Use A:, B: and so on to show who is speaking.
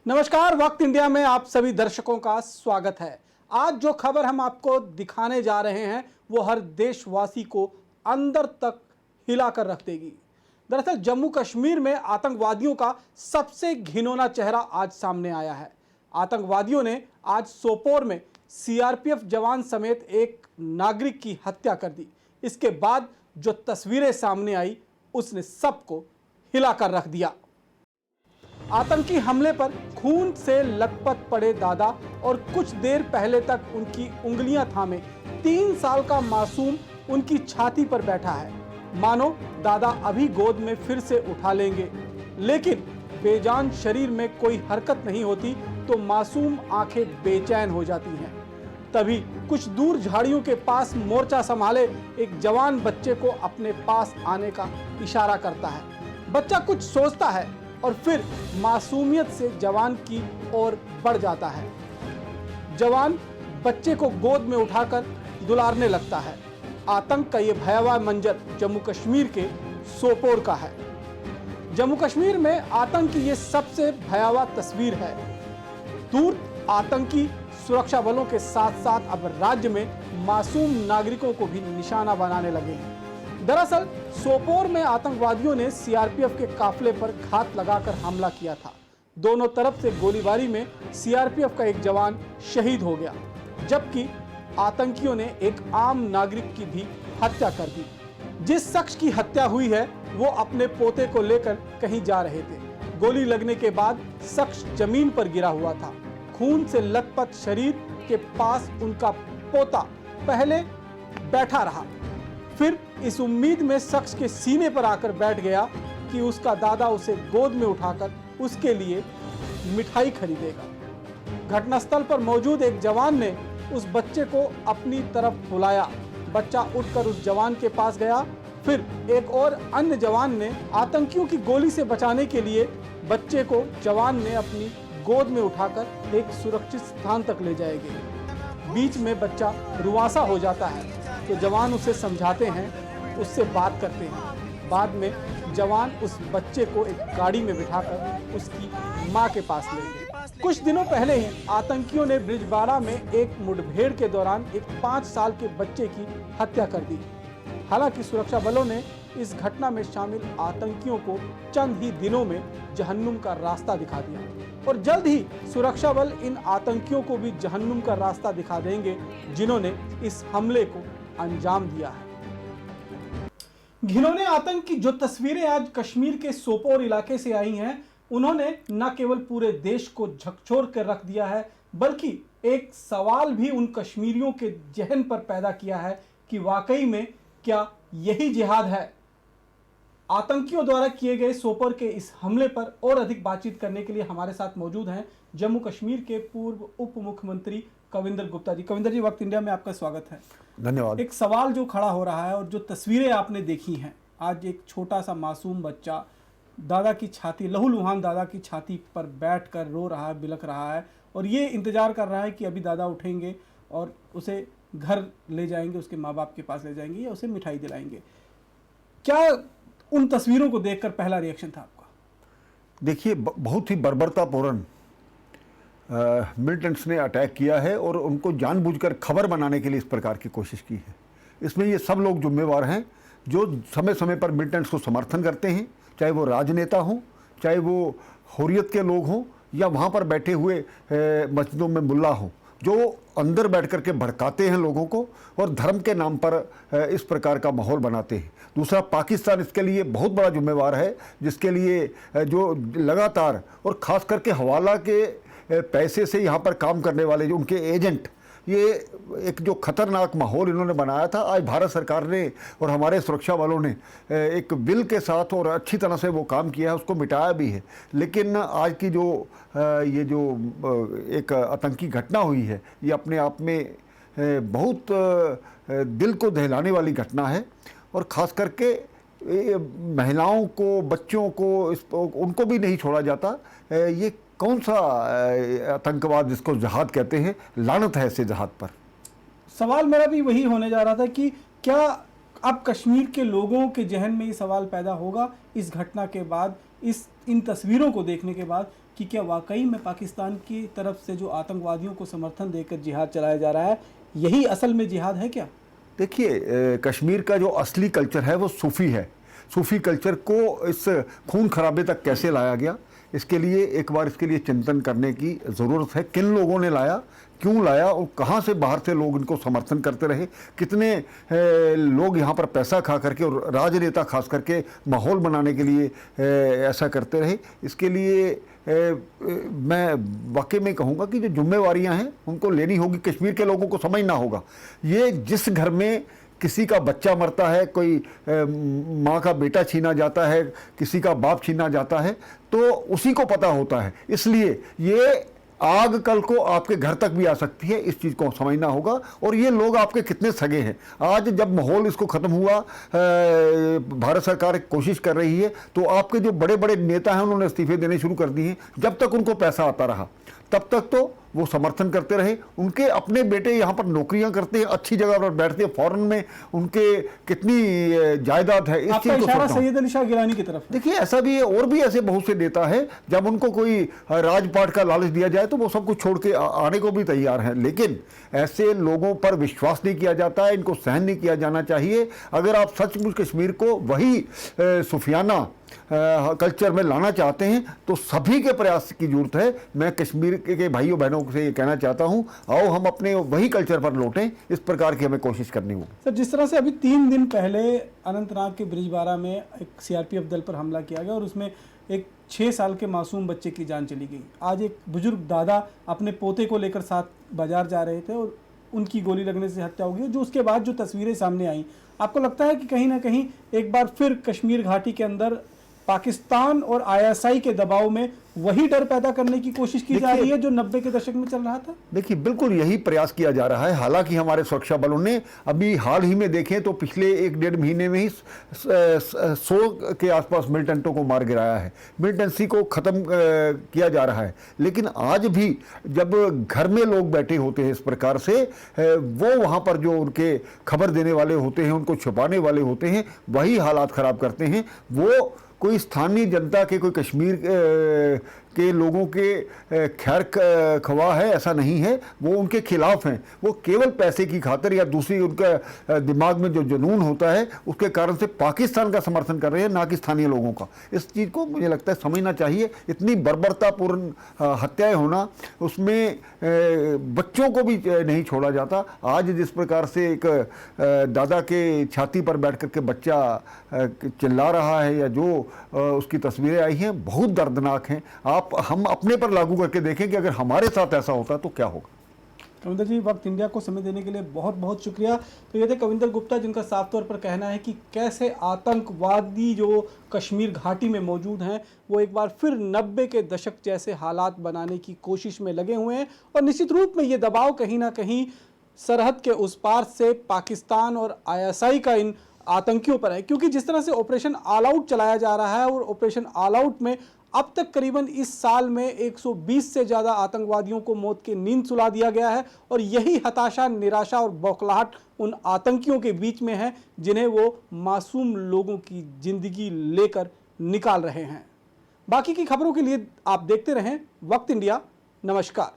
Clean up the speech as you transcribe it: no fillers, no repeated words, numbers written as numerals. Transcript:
A: नमस्कार, वक्त इंडिया में आप सभी दर्शकों का स्वागत है। आज जो खबर हम आपको दिखाने जा रहे हैं वो हर देशवासी को अंदर तक हिलाकर रख देगी। दरअसल जम्मू कश्मीर में आतंकवादियों का सबसे घिनौना चेहरा आज सामने आया है। आतंकवादियों ने आज सोपोर में सीआरपीएफ जवान समेत एक नागरिक की हत्या कर दी। इसके बाद जो तस्वीरें सामने आई उसने सबको हिलाकर रख दिया। आतंकी हमले पर खून से लथपथ पड़े दादा और कुछ देर पहले तक उनकी उंगलियां थामे 3 साल का मासूम उनकी छाती पर बैठा है। मानो दादा अभी गोद में फिर से उठा लेंगे, लेकिन बेजान शरीर में कोई हरकत नहीं होती तो मासूम आंखें बेचैन हो जाती हैं। तभी कुछ दूर झाड़ियों के पास मोर्चा संभाले एक जवान बच्चे को अपने पास आने का इशारा करता है। बच्चा कुछ सोचता है और फिर मासूमियत से जवान की ओर बढ़ जाता है। जवान बच्चे को गोद में उठाकर दुलारने लगता है। आतंक का यह भयावह मंजर जम्मू कश्मीर के सोपोर का है। जम्मू कश्मीर में आतंक की यह सबसे भयावह तस्वीर है। दूर आतंकी सुरक्षा बलों के साथ साथ अब राज्य में मासूम नागरिकों को भी निशाना बनाने लगे हैं। दरअसल सोपोर में आतंकवादियों ने सीआरपीएफ के काफिले पर घात लगाकर हमला किया था। दोनों तरफ से गोलीबारी में सीआरपीएफ का एक जवान शहीद हो गया, जबकि आतंकियों ने एक आम नागरिक की भी हत्या कर दी। जिस शख्स की हत्या हुई है वो अपने पोते को लेकर कहीं जा रहे थे। गोली लगने के बाद शख्स जमीन पर गिरा हुआ था। खून से लथपथ शरीर के पास उनका पोता पहले बैठा रहा, फिर इस उम्मीद में शख्स के सीने पर आकर बैठ गया कि उसका दादा उसे गोद में उठाकर उसके लिए मिठाई खरीदेगा। घटनास्थल पर मौजूद एक जवान ने उस बच्चे को अपनी तरफ बुलाया। बच्चा उठकर उस जवान के पास गया। फिर एक और अन्य जवान ने आतंकियों की गोली से बचाने के लिए बच्चे को जवान ने अपनी गोद में उठाकर एक सुरक्षित स्थान तक ले जाएंगे। बीच में बच्चा रुआंसा हो जाता है तो जवान उसे समझाते हैं, उससे बात करते हैं। बाद में जवान उस बच्चे को एक गाड़ी में बिठाकर उसकी मां के पास ले गए। कुछ दिनों पहले ही आतंकियों ने ब्रिजबाड़ा में एक मुठभेड़ के दौरान एक 5 साल के बच्चे की हत्या कर दी। हालांकि सुरक्षा बलों ने इस घटना में शामिल आतंकियों को चंद ही दिनों में जहन्नुम का रास्ता दिखा दिया और जल्द ही सुरक्षा बल इन आतंकियों को भी जहन्नुम का रास्ता दिखा देंगे जिन्होंने इस हमले को अंजाम दिया है। घिनौने आतंक की जो तस्वीरें आज कश्मीर के सोपोर इलाके से आई हैं, उन्होंने न केवल पूरे देश को झकझोर कर रख दिया है, बल्कि एक सवाल भी उन कश्मीरियों के जहन पर पैदा किया है कि वाकई में क्या यही जिहाद है। आतंकियों द्वारा किए गए सोपोर के इस हमले पर और अधिक बातचीत करने के लिए हमारे साथ मौजूद हैं जम्मू कश्मीर के पूर्व उप मुख्यमंत्री कविंदर गुप्ता जी। कविंदर जी, वक्त इंडिया में आपका स्वागत है।
B: धन्यवाद।
A: एक सवाल जो खड़ा हो रहा है और जो तस्वीरें आपने देखी हैं, आज एक छोटा सा मासूम बच्चा दादा की छाती, लहूलुहान दादा की छाती पर बैठकर रो रहा है, बिलख रहा है और ये इंतजार कर रहा है कि अभी दादा उठेंगे और उसे घर ले जाएंगे, उसके माँ बाप के पास ले जाएंगे या उसे मिठाई दिलाएंगे। क्या उन तस्वीरों को देखकर पहला रिएक्शन था आपका?
B: देखिए, बहुत ही बर्बरतापूर्ण मिलिटेंट्स ने अटैक किया है और उनको जानबूझकर खबर बनाने के लिए इस प्रकार की कोशिश की है। इसमें ये सब लोग जिम्मेवार हैं जो समय समय पर मिलिटेंट्स को समर्थन करते हैं, चाहे वो राजनेता हों, चाहे वो हुर्रियत के लोग हों या वहाँ पर बैठे हुए मस्जिदों में मुल्ला हों, जो अंदर बैठ कर के भड़काते हैं लोगों को और धर्म के नाम पर इस प्रकार का माहौल बनाते हैं। दूसरा, पाकिस्तान इसके लिए बहुत बड़ा जिम्मेवार है, जिसके लिए जो लगातार और ख़ास करके हवाला के पैसे से यहाँ पर काम करने वाले जो उनके एजेंट, ये एक जो खतरनाक माहौल इन्होंने बनाया था। आज भारत सरकार ने और हमारे सुरक्षा वालों ने एक विल के साथ और अच्छी तरह से वो काम किया है, उसको मिटाया भी है। लेकिन आज की जो ये जो एक आतंकी घटना हुई है, ये अपने आप में बहुत दिल को दहलाने वाली घटना है और ख़ास करके महिलाओं को, बच्चों को, उनको भी नहीं छोड़ा जाता। ये कौन सा आतंकवाद जिसको जहाद कहते हैं, लानत है ऐसे जहाद पर।
A: सवाल मेरा भी वही होने जा रहा था कि क्या अब कश्मीर के लोगों के जहन में ये सवाल पैदा होगा इस घटना के बाद, इन तस्वीरों को देखने के बाद, कि क्या वाकई में पाकिस्तान की तरफ से जो आतंकवादियों को समर्थन देकर जिहाद चलाया जा रहा है, यही असल में जिहाद है क्या?
B: देखिए, कश्मीर का जो असली कल्चर है वो सूफ़ी है। सूफ़ी कल्चर को इस खून खराबे तक कैसे लाया गया, इसके लिए एक बार इसके लिए चिंतन करने की ज़रूरत है। किन लोगों ने लाया, क्यों लाया और कहाँ से बाहर से लोग इनको समर्थन करते रहे, कितने लोग यहाँ पर पैसा खा करके और राजनेता खास करके माहौल बनाने के लिए ऐसा करते रहे। इसके लिए मैं वाकई में कहूँगा कि जो जिम्मेवारियाँ हैं उनको लेनी होगी, कश्मीर के लोगों को समझना होगा। ये जिस घर में किसी का बच्चा मरता है, कोई माँ का बेटा छीना जाता है, किसी का बाप छीना जाता है, तो उसी को पता होता है। इसलिए ये आग कल को आपके घर तक भी आ सकती है, इस चीज़ को समझना होगा। और ये लोग आपके कितने सगे हैं। आज जब माहौल इसको ख़त्म हुआ, भारत सरकार कोशिश कर रही है, तो आपके जो बड़े बड़े नेता हैं उन्होंने इस्तीफे देने शुरू कर दिए हैं। जब तक उनको पैसा आता रहा तब तक तो वो समर्थन करते रहे। उनके अपने बेटे यहाँ पर नौकरियां करते हैं, अच्छी जगह पर बैठते हैं, फॉरेन में उनके कितनी जायदाद है। इस चीज़ को
A: इशारा सैयद अली शाह गिलानी की तरफ
B: देखिए, ऐसा भी है और भी ऐसे बहुत से नेता है, जब उनको कोई राजपाट का लालच दिया जाए तो वो सब कुछ छोड़ के आने को भी तैयार हैं। लेकिन ऐसे लोगों पर विश्वास नहीं किया जाता है, इनको सहन नहीं किया जाना चाहिए। अगर आप सचमुच कश्मीर को वही सूफियाना कल्चर में लाना चाहते हैं तो सभी के प्रयास की जरूरत है। मैं कश्मीर के भाइयों बहनों से ये कहना चाहता हूं, आओ हम अपने वही कल्चर पर लौटें। इस प्रकार की हमें कोशिश करनी होगी।
A: सर, जिस तरह से अभी 3 दिन पहले अनंतनाग के ब्रिजबारा में एक सीआरपीएफ दल पर हमला किया गया और उसमें एक 6 साल के मासूम बच्चे की जान चली गई। आज एक बुजुर्ग दादा अपने पोते को लेकर साथ बाजार जा रहे थे और उनकी गोली लगने से हत्या हो गई। जो उसके बाद जो तस्वीरें सामने आई, आपको लगता है कि कहीं ना कहीं एक बार फिर कश्मीर घाटी के अंदर पाकिस्तान और आईएसआई के दबाव में वही डर पैदा करने की कोशिश की जा रही है जो 90 के दशक में चल रहा था?
B: देखिए, बिल्कुल यही प्रयास किया जा रहा है। हालांकि हमारे सुरक्षा बलों ने अभी हाल ही में देखें तो पिछले 1-1.5 महीने में ही 100 के आसपास मिलिटेंटों को मार गिराया है। मिलिटेंसी को ख़त्म किया जा रहा है। लेकिन आज भी जब घर में लोग बैठे होते हैं इस प्रकार से, वो वहाँ पर जो उनके खबर देने वाले होते हैं, उनको छुपाने वाले होते हैं, वही हालात ख़राब करते हैं। वो कोई स्थानीय जनता के, कोई कश्मीर के लोगों के खैर ख्वाह है ऐसा नहीं है। वो उनके खिलाफ हैं। वो केवल पैसे की खातिर या दूसरी उनका दिमाग में जो जुनून होता है उसके कारण से पाकिस्तान का समर्थन कर रहे हैं, ना कि स्थानीय लोगों का। इस चीज़ को मुझे लगता है समझना चाहिए। इतनी बर्बरतापूर्ण हत्याएं होना, उसमें बच्चों को भी नहीं छोड़ा जाता। आज जिस प्रकार से एक दादा के छाती पर बैठ करके बच्चा चिल्ला रहा है या जो उसकी तस्वीरें आई हैं, बहुत दर्दनाक हैं। हम अपने पर लागू करके देखें कि अगर हमारे साथ ऐसा होता तो क्या होगा।
A: कविंदर जी, वक्त इंडिया को समय देने के लिए बहुत बहुत शुक्रिया। तो ये थे कविंदर गुप्ता, जिनका साफ तौर पर कहना है कि कैसे आतंकवादी जो कश्मीर घाटी में मौजूद हैं वो एक बार फिर 90 के दशक जैसे हालात बनाने की कोशिश में लगे हुए हैं। और निश्चित रूप में ये दबाव कहीं ना कहीं सरहद के उस पार से पाकिस्तान और आईएसआई का इन आतंकियों पर है, क्योंकि जिस तरह से ऑपरेशन ऑल आउट चलाया जा रहा है और ऑपरेशन ऑल आउट में अब तक करीबन इस साल में 120 से ज़्यादा आतंकवादियों को मौत की नींद सुला दिया गया है। और यही हताशा, निराशा और बौखलाहट उन आतंकियों के बीच में है जिन्हें वो मासूम लोगों की ज़िंदगी लेकर निकाल रहे हैं। बाकी की खबरों के लिए आप देखते रहें वक्त इंडिया। नमस्कार।